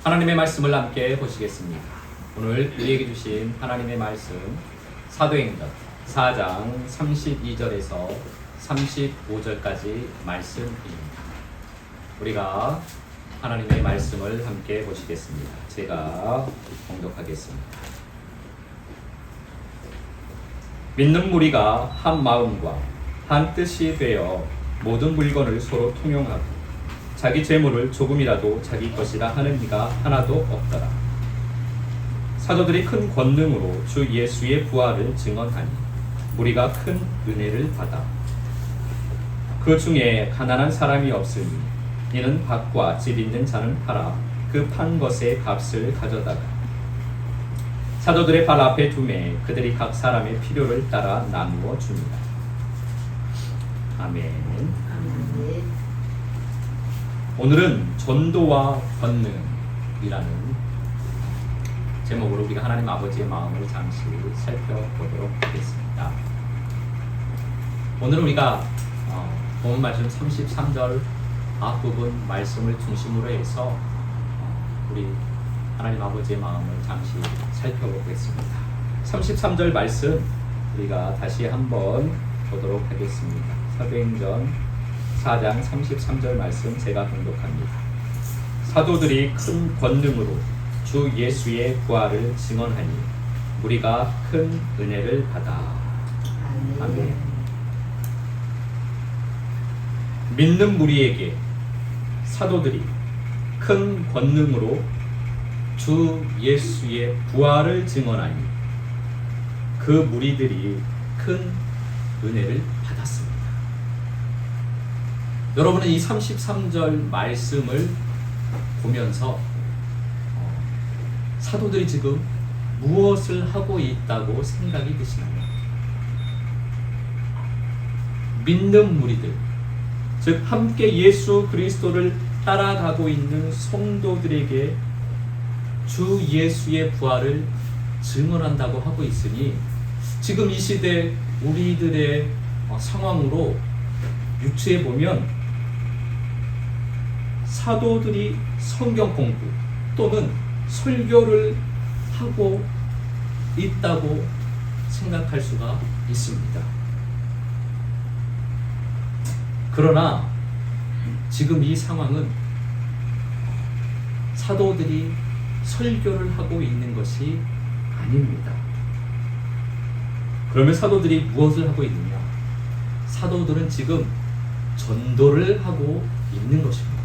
하나님의 말씀을 함께 보시겠습니다. 오늘 우리에게 주신 하나님의 말씀 사도행전 4장 32절에서 35절까지 말씀입니다. 우리가 하나님의 말씀을 함께 보시겠습니다. 제가 봉독하겠습니다. 믿는 무리가 한 마음과 한 뜻이 되어 모든 물건을 서로 통용하고 자기 재물을 조금이라도 자기 것이라 하는 이가 하나도 없더라. 사도들이 큰 권능으로 주 예수의 부활을 증언하니 무리가 큰 은혜를 받아 그 중에 가난한 사람이 없으니 이는 밭과 집 있는 자는 팔아 그 판 것의 값을 가져다가 사도들의 발 앞에 두매 그들이 각 사람의 필요를 따라 나누어 줍니다. 아멘. 오늘은 전도와 권능이라는 제목으로 우리가 하나님 아버지의 마음을 잠시 살펴보도록 하겠습니다. 오늘 우리가 본 말씀 33절 앞부분 말씀을 중심으로 해서 우리 하나님 아버지의 마음을 잠시 살펴보겠습니다. 33절 말씀 우리가 다시 한번 보도록 하겠습니다. 사도행전 4장 33절 말씀 제가 봉독합니다. 사도들이 큰 권능으로 주 예수의 부활을 증언하니 우리가 큰 은혜를 받아. 아멘. 믿는 무리에게 사도들이 큰 권능으로 주 예수의 부활을 증언하니 그 무리들이 큰 은혜를 받았습니다. 여러분은 이 33절 말씀을 보면서 사도들이 지금 무엇을 하고 있다고 생각이 드시나요? 믿는 무리들, 즉 함께 예수 그리스도를 따라가고 있는 성도들에게 주 예수의 부활을 증언한다고 하고 있으니 지금 이 시대 우리들의 상황으로 유추해 보면 사도들이 성경 공부 또는 설교를 하고 있다고 생각할 수가 있습니다. 그러나 지금 이 상황은 사도들이 설교를 하고 있는 것이 아닙니다. 그러면 사도들이 무엇을 하고 있느냐? 사도들은 지금 전도를 하고 있는 것입니다.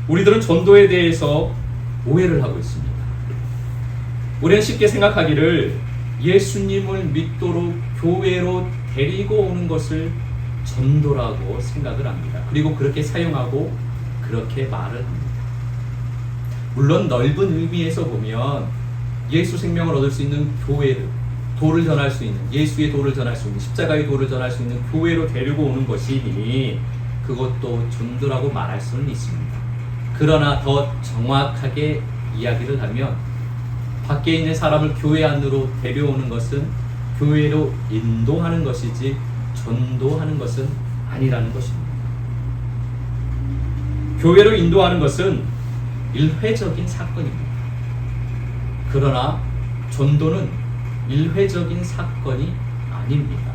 우리들은 전도에 대해서 오해를 하고 있습니다. 우리는 쉽게 생각하기를 예수님을 믿도록 교회로 데리고 오는 것을 전도라고 생각을 합니다. 그리고 그렇게 사용하고 그렇게 말을 합니다. 물론 넓은 의미에서 보면 예수 생명을 얻을 수 있는 교회를 도를 전할 수 있는 예수의 도를 전할 수 있는 십자가의 도를 전할 수 있는 교회로 데리고 오는 것이니 그것도 전도라고 말할 수는 있습니다. 그러나 더 정확하게 이야기를 하면 밖에 있는 사람을 교회 안으로 데려오는 것은 교회로 인도하는 것이지 전도하는 것은 아니라는 것입니다. 교회로 인도하는 것은 일회적인 사건입니다. 그러나 전도는 일회적인 사건이 아닙니다.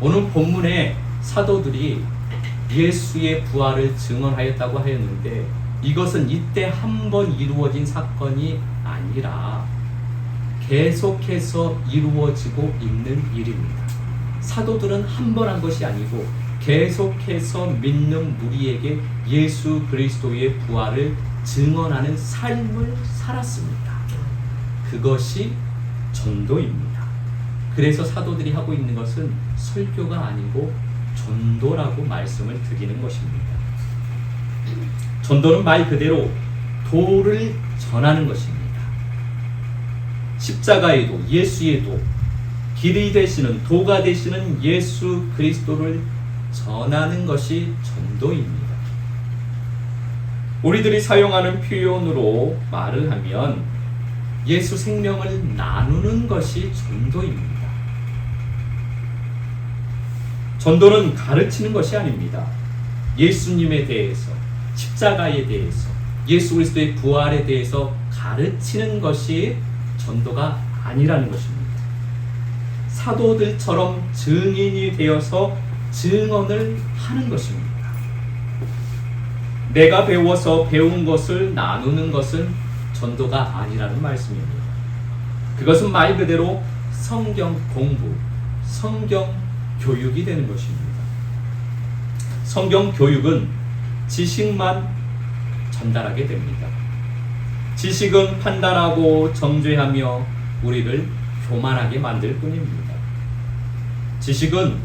오늘 본문에 사도들이 예수의 부활을 증언하였다고 하였는데 이것은 이때 한 번 이루어진 사건이 아니라 계속해서 이루어지고 있는 일입니다. 사도들은 한 번 한 것이 아니고 계속해서 믿는 무리에게 예수 그리스도의 부활을 증언하는 삶을 살았습니다. 그것이 전도입니다. 그래서 사도들이 하고 있는 것은 설교가 아니고 전도라고 말씀을 드리는 것입니다. 전도는 말 그대로 도를 전하는 것입니다. 십자가의 도, 예수의 도, 길이 되시는 도가 되시는 예수 그리스도를 전하는 것이 전도입니다. 우리들이 사용하는 표현으로 말을 하면 예수 생명을 나누는 것이 전도입니다. 전도는 가르치는 것이 아닙니다. 예수님에 대해서, 십자가에 대해서, 예수 그리스도의 부활에 대해서 가르치는 것이 전도가 아니라는 것입니다. 사도들처럼 증인이 되어서 증언을 하는 것입니다. 내가 배워서 배운 것을 나누는 것은 전도가 아니라는 말씀입니다. 그것은 말 그대로 성경 공부, 성경 교육이 되는 것입니다. 성경 교육은 지식만 전달하게 됩니다. 지식은 판단하고 정죄하며 우리를 교만하게 만들 뿐입니다. 지식은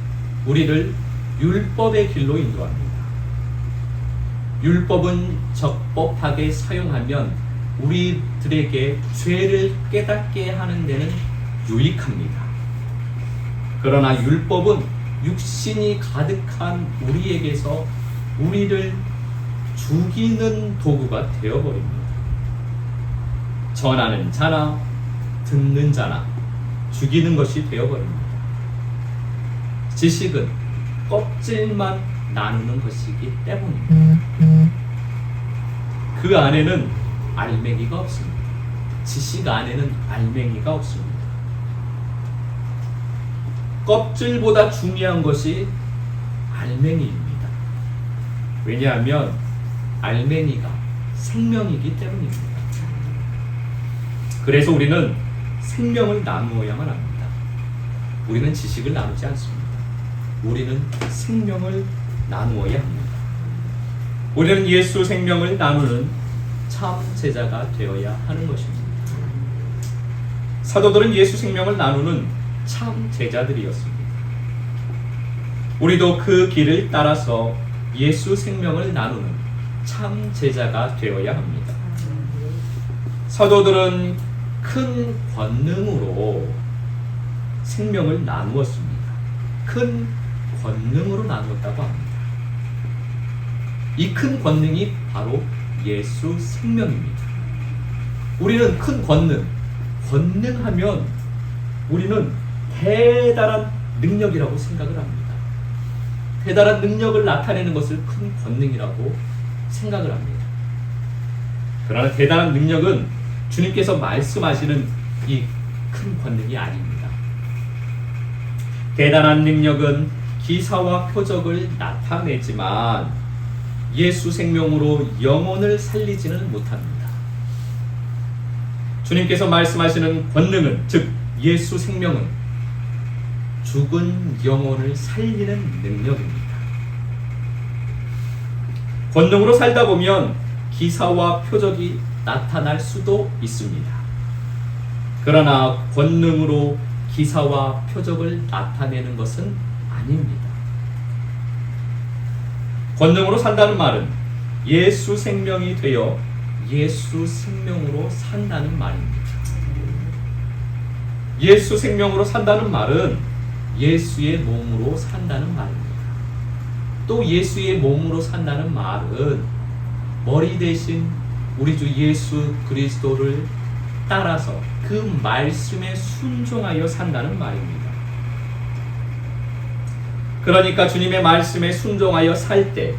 우리를 율법의 길로 인도합니다. 율법은 적법하게 사용하면 우리들에게 죄를 깨닫게 하는 데는 유익합니다. 그러나 율법은 육신이 가득한 우리에게서 우리를 죽이는 도구가 되어버립니다. 전하는 자나 듣는 자나 죽이는 것이 되어버립니다. 지식은 껍질만 나누는 것이기 때문입니다. 그 안에는 알맹이가 없습니다. 지식 안에는 알맹이가 없습니다. 껍질보다 중요한 것이 알맹이입니다. 왜냐하면 알맹이가 생명이기 때문입니다. 그래서 우리는 생명을 나누어야만 합니다. 우리는 지식을 나누지 않습니다. 우리는 생명을 나누어야 합니다. 우리는 예수 생명을 나누는 참 제자가 되어야 하는 것입니다. 사도들은 예수 생명을 나누는 참 제자들이었습니다. 우리도 그 길을 따라서 예수 생명을 나누는 참 제자가 되어야 합니다. 사도들은 큰 권능으로 생명을 나누었습니다. 큰 권능으로 나누었다고 합니다. 이 큰 권능이 바로 예수 생명입니다. 우리는 큰 권능하면 우리는 대단한 능력이라고 생각을 합니다. 대단한 능력을 나타내는 것을 큰 권능이라고 생각을 합니다. 그러나 대단한 능력은 주님께서 말씀하시는 이 큰 권능이 아닙니다. 대단한 능력은 기사와 표적을 나타내지만 예수 생명으로 영혼을 살리지는 못합니다. 주님께서 말씀하시는 권능은, 즉 예수 생명은 죽은 영혼을 살리는 능력입니다. 권능으로 살다 보면 기사와 표적이 나타날 수도 있습니다. 그러나 권능으로 기사와 표적을 나타내는 것은 아닙니다. 권능으로 산다는 말은 예수 생명이 되어 예수 생명으로 산다는 말입니다. 예수 생명으로 산다는 말은 예수의 몸으로 산다는 말입니다. 또 예수의 몸으로 산다는 말은 머리 대신 우리 주 예수 그리스도를 따라서 그 말씀에 순종하여 산다는 말입니다. 그러니까 주님의 말씀에 순종하여 살 때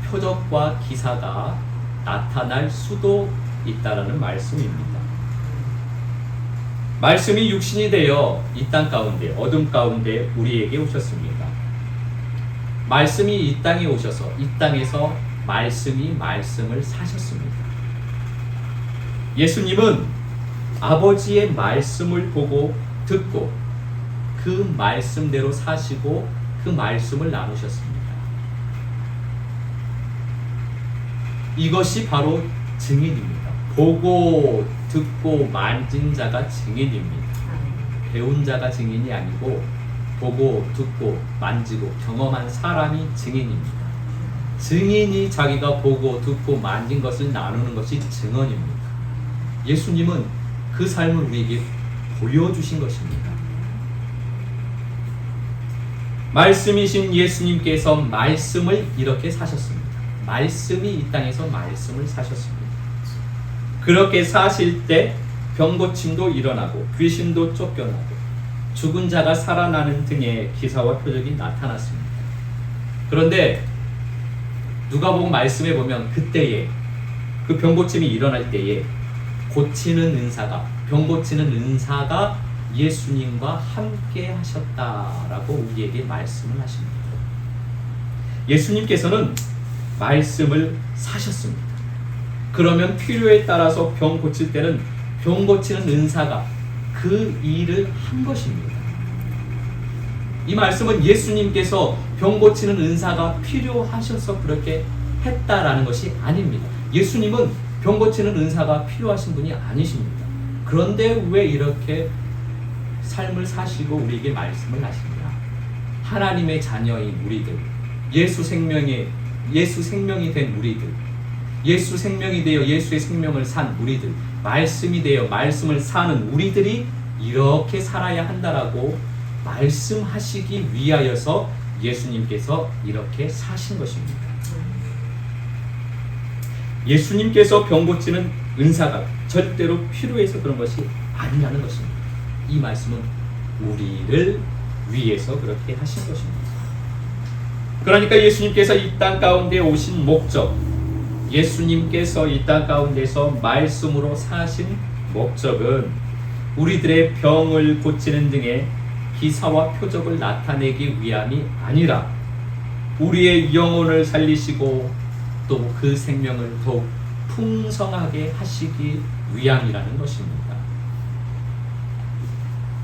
표적과 기사가 나타날 수도 있다라는 말씀입니다. 말씀이 육신이 되어 이 땅 가운데, 어둠 가운데 우리에게 오셨습니다. 말씀이 이 땅에 오셔서 이 땅에서 말씀이 말씀을 사셨습니다. 예수님은 아버지의 말씀을 보고 듣고 그 말씀대로 사시고 그 말씀을 나누셨습니다. 이것이 바로 증인입니다. 보고 듣고 만진 자가 증인입니다. 배운 자가 증인이 아니고 보고 듣고 만지고 경험한 사람이 증인입니다. 증인이 자기가 보고 듣고 만진 것을 나누는 것이 증언입니다. 예수님은 그 삶을 우리에게 보여주신 것입니다. 말씀이신 예수님께서 말씀을 이렇게 사셨습니다. 말씀이 이 땅에서 말씀을 사셨습니다. 그렇게 사실 때 병고침도 일어나고 귀신도 쫓겨나고 죽은 자가 살아나는 등의 기사와 표적이 나타났습니다. 그런데 누가복음 말씀에 보면 그때에 그 병 고침이 일어날 때에 고치는 은사가, 병 고치는 은사가 예수님과 함께 하셨다라고 우리에게 말씀을 하십니다. 예수님께서는 말씀을 사셨습니다. 그러면 필요에 따라서 병 고칠 때는 병 고치는 은사가 그 일을 한 것입니다. 이 말씀은 예수님께서 병 고치는 은사가 필요하셔서 그렇게 했다라는 것이 아닙니다. 예수님은 병 고치는 은사가 필요하신 분이 아니십니다. 그런데 왜 이렇게 삶을 사시고 우리에게 말씀을 하시느냐? 하나님의 자녀인 우리들, 예수 생명이 된 우리들, 예수 생명이 되어 예수의 생명을 산 우리들, 말씀이 되어 말씀을 사는 우리들이 이렇게 살아야 한다라고 말씀하시기 위하여서 예수님께서 이렇게 사신 것입니다. 예수님께서 병 고치는 은사가 절대로 필요해서 그런 것이 아니라는 것입니다. 이 말씀은 우리를 위해서 그렇게 하신 것입니다. 그러니까 예수님께서 이 땅 가운데 오신 목적, 예수님께서 이 땅 가운데서 말씀으로 사신 목적은 우리들의 병을 고치는 등의 기사와 표적을 나타내기 위함이 아니라 우리의 영혼을 살리시고 또 그 생명을 더욱 풍성하게 하시기 위함이라는 것입니다.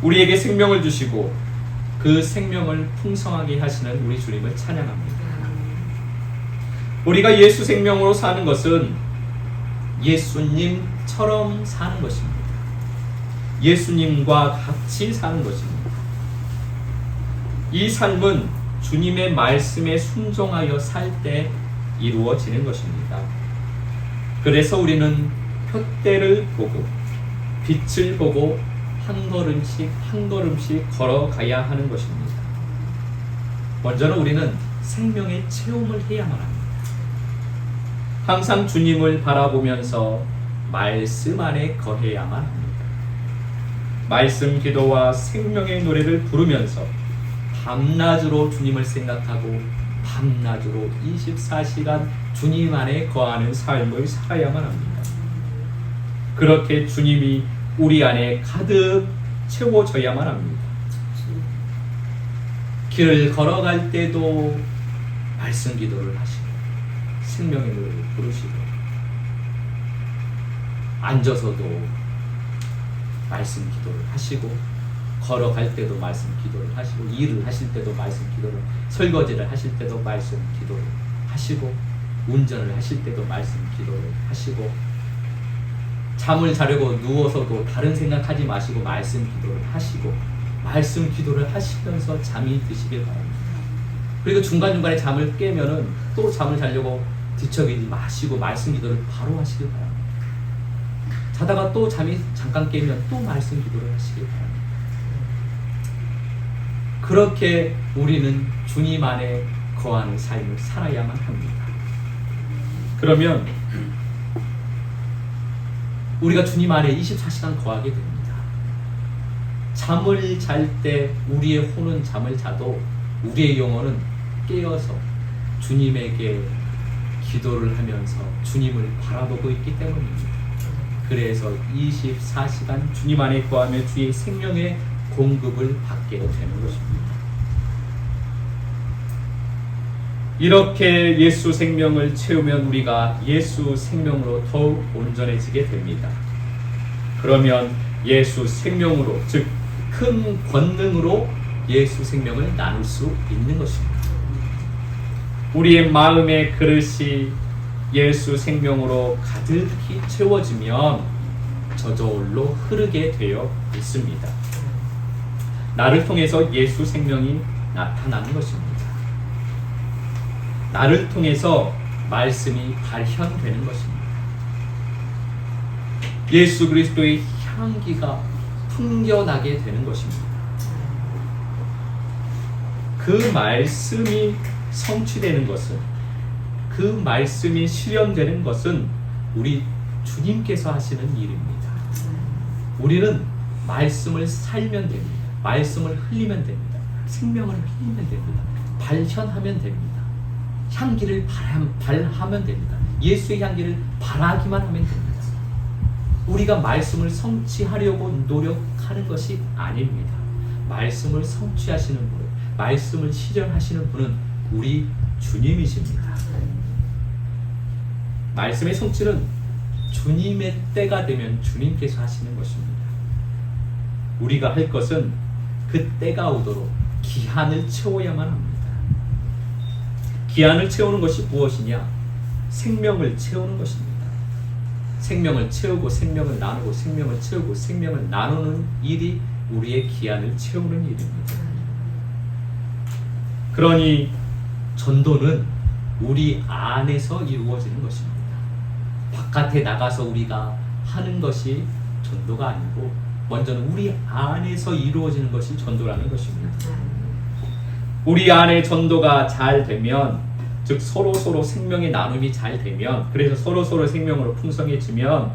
우리에게 생명을 주시고 그 생명을 풍성하게 하시는 우리 주님을 찬양합니다. 우리가 예수 생명으로 사는 것은 예수님처럼 사는 것입니다. 예수님과 같이 사는 것입니다. 이 삶은 주님의 말씀에 순종하여 살 때 이루어지는 것입니다. 그래서 우리는 표대를 보고 빛을 보고 한 걸음씩 한 걸음씩 걸어가야 하는 것입니다. 먼저는 우리는 생명의 체험을 해야만 합니다. 항상 주님을 바라보면서 말씀 안에 거해야만 합니다. 말씀 기도와 생명의 노래를 부르면서 밤낮으로 주님을 생각하고 밤낮으로 24시간 주님 안에 거하는 삶을 살아야만 합니다. 그렇게 주님이 우리 안에 가득 채워져야만 합니다. 길을 걸어갈 때도 말씀 기도를 하시고 생명의 노래를 부르시고 앉아서도 말씀 기도를 하시고 걸어갈 때도 말씀 기도를 하시고 일을 하실 때도 말씀 기도를, 설거지를 하실 때도 말씀 기도를 하시고 운전을 하실 때도 말씀 기도를 하시고 잠을 자려고 누워서도 다른 생각하지 마시고 말씀 기도를 하시고 말씀 기도를 하시면서 잠이 드시길 바랍니다. 그리고 중간중간에 잠을 깨면은 또 잠을 자려고 뒤척이지 마시고 말씀 기도를 바로 하시길 바랍니다. 자다가 또 잠이 잠깐 깨면 또 말씀 기도를 하시길 바랍니다. 그렇게 우리는 주님 안에 거하는 삶을 살아야만 합니다. 그러면 우리가 주님 안에 24시간 거하게 됩니다. 잠을 잘 때 우리의 혼은 잠을 자도 우리의 영혼은 깨어서 주님에게 기도를 하면서 주님을 바라보고 있기 때문입니다. 그래서 24시간 주님 안에 거하며 주의 생명의 공급을 받게 되는 것입니다. 이렇게 예수 생명을 채우면 우리가 예수 생명으로 더욱 온전해지게 됩니다. 그러면 예수 생명으로, 즉 큰 권능으로 예수 생명을 나눌 수 있는 것입니다. 우리의 마음의 그릇이 예수 생명으로 가득히 채워지면 저절로 흐르게 되어 있습니다. 나를 통해서 예수 생명이 나타나는 것입니다. 나를 통해서 말씀이 발현되는 것입니다. 예수 그리스도의 향기가 풍겨나게 되는 것입니다. 그 말씀이 성취되는 것은, 그 말씀이 실현되는 것은 우리 주님께서 하시는 일입니다. 우리는 말씀을 살면 됩니다. 말씀을 흘리면 됩니다. 생명을 흘리면 됩니다. 발현하면 됩니다. 향기를 발하면 됩니다. 예수의 향기를 바라기만 하면 됩니다. 우리가 말씀을 성취하려고 노력하는 것이 아닙니다. 말씀을 성취하시는 분, 말씀을 실현하시는 분은 우리 주님이십니다. 말씀의 성취는 주님의 때가 되면 주님께서 하시는 것입니다. 우리가 할 것은 그 때가 오도록 기한을 채워야만 합니다. 기한을 채우는 것이 무엇이냐? 생명을 채우는 것입니다. 생명을 채우고 생명을 나누고 생명을 채우고 생명을 나누는 일이 우리의 기한을 채우는 일입니다. 그러니 전도는 우리 안에서 이루어지는 것입니다. 바깥에 나가서 우리가 하는 것이 전도가 아니고 먼저는 우리 안에서 이루어지는 것이 전도라는 것입니다. 우리 안에 전도가 잘 되면, 즉 서로 생명의 나눔이 잘 되면, 그래서 서로 생명으로 풍성해지면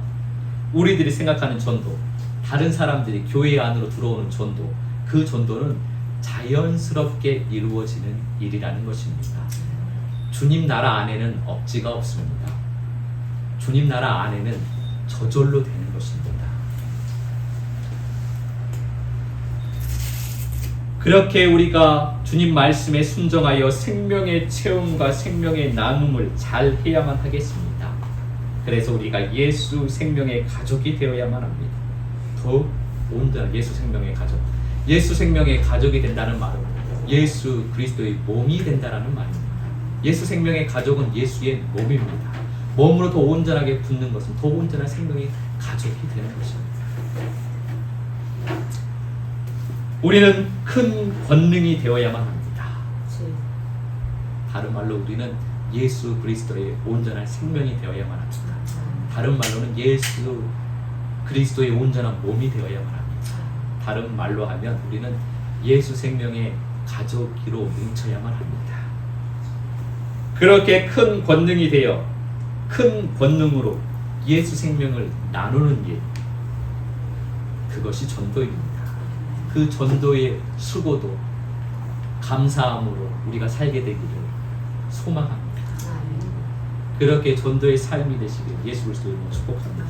우리들이 생각하는 전도, 다른 사람들이 교회 안으로 들어오는 전도, 그 전도는 자연스럽게 이루어지는 일이라는 것입니다. 주님 나라 안에는 억지가 없습니다. 주님 나라 안에는 저절로 되는 것입니다. 그렇게 우리가 주님 말씀에 순종하여 생명의 체험과 생명의 나눔을 잘 해야만 하겠습니다. 그래서 우리가 예수 생명의 가족이 되어야만 합니다. 더 온전한 예수 생명의 가족. 예수 생명의 가족이 된다는 말은 예수 그리스도의 몸이 된다는 말입니다. 예수 생명의 가족은 예수의 몸입니다. 몸으로 더 온전하게 붙는 것은 더 온전한 생명의 가족이 되는 것입니다. 우리는 큰 권능이 되어야만 합니다. 다른 말로 우리는 예수 그리스도의 온전한 생명이 되어야만 합니다. 다른 말로는 예수 그리스도의 온전한 몸이 되어야만 합니다. 다른 말로 하면 우리는 예수 생명의 가족으로 뭉쳐야만 합니다. 그렇게 큰 권능이 되어 큰 권능으로 예수 생명을 나누는 일, 그것이 전도입니다. 그 전도의 수고도 감사함으로 우리가 살게 되기를 소망합니다. 그렇게 전도의 삶이 되시길 예수 그리스도의 이름으로 축복합니다.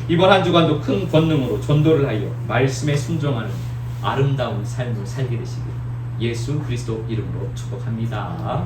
이번 한 주간도 큰 권능으로 전도를 하여 말씀에 순종하는 아름다운 삶을 살게 되시길 예수 그리스도 이름으로 축복합니다.